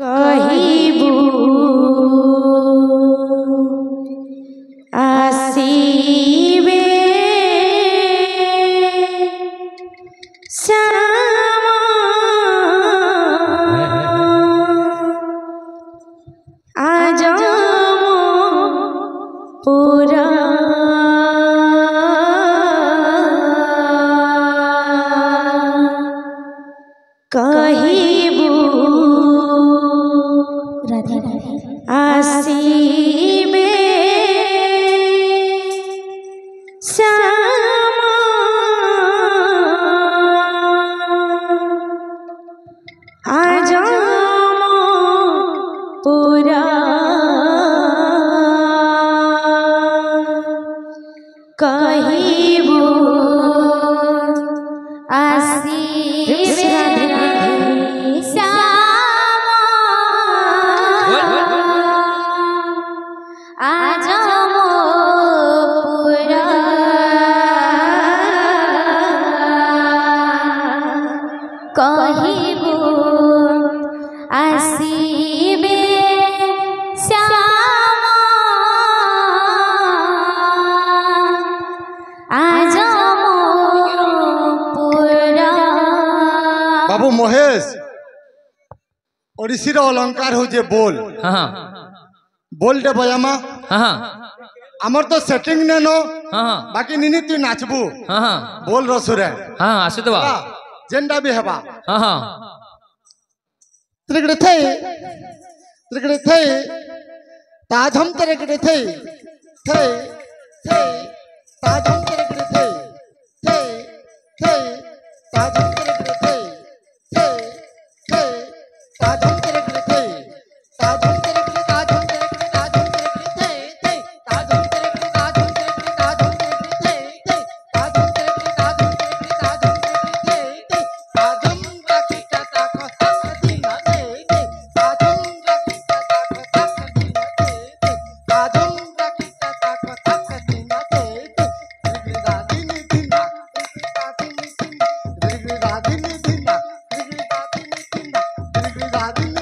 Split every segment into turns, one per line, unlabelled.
कहिबू आसीबे श्यामा आज पूरा कहिबू आसीबे श्यामा आज पूरा कहिबू आसीबे आज पूरा कहिबू आसीबे श्यामा आज पूरा।
बाबू महेश ओडिसी अलंकार हो जे बोल बोल दे बयामा आमर तो सेटिंग ने नो बाकी निनी तू नाचबू बोल रसुरे
आसु तो
जेंडा भी हेबा त्रिगड़े थे ताजम त्रिगड़े थे ताजम त्रिगड़े थे ताजम त्रिगड़े थे ताजम त्रिगड़े थे ताजम राधिनी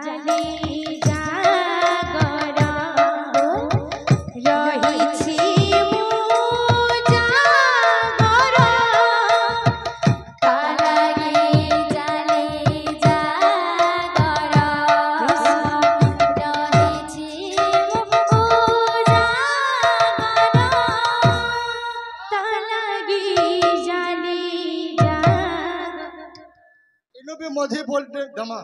জালি জাগর রহিছি মু জাগর তালাগি জালি জাগর রহিছি মু জাগর তালাগি জালি জাগর
इनो भी मधी बोलते दमा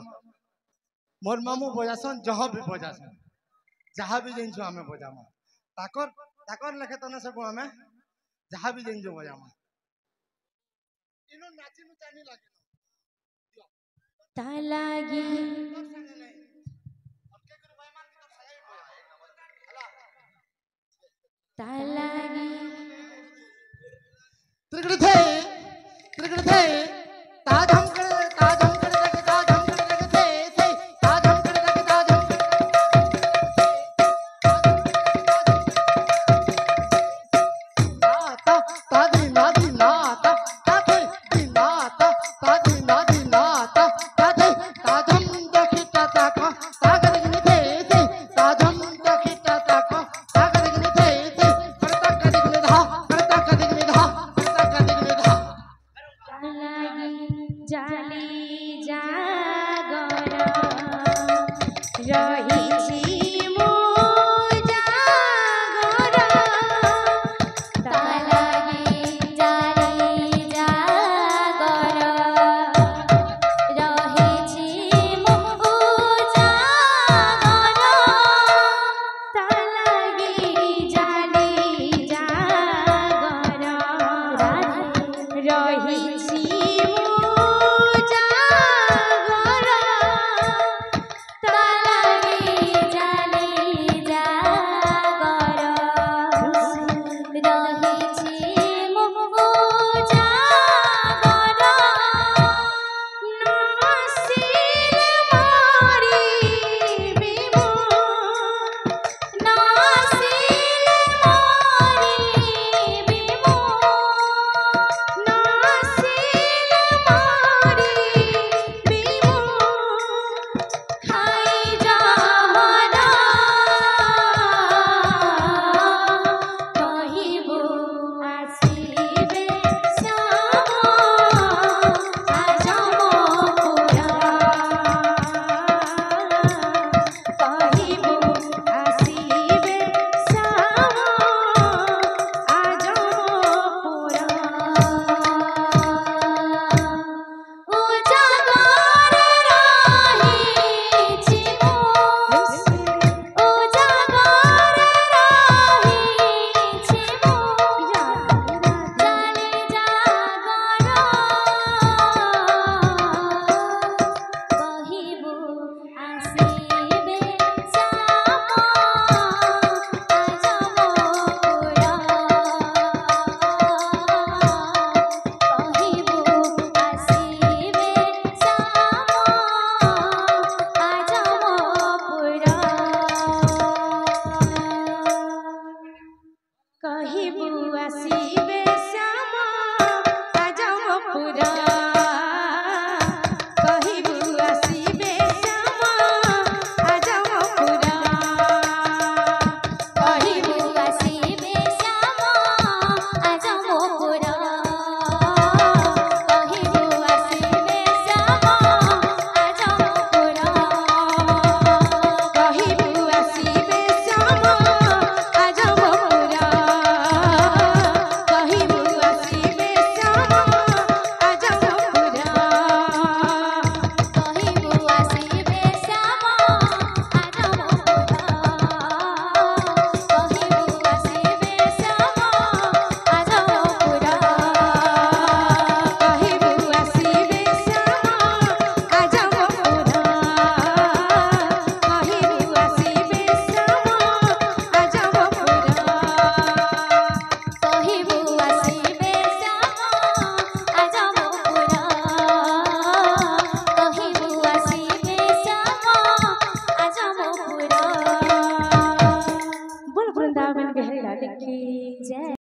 मोर मामू बजासन जहाँ भी बजासन जहाँ भी जिनसु हमें बजामा ताकर ताकर लेखे तना सब हमें जहाँ भी जिनसु बजामा इनो नाची नु चानी लागे
तालागी तालागी
त्रिगृथे त्रिगृथे ताधम कर ताधम कर लगे ताधम कर लगे थे ताधम कर लगे ताधम नाता तादी नादी नाता ताथे नाता तादी नादी नाता ताथे ताधम दखिता ताका तागर गिनी थे ताधम दखिता ताका तागर गिनी थे करता कदिगनी धा करता कदिगनी धा करता कदिगनी धा
तालागी जाली जागर रहिছি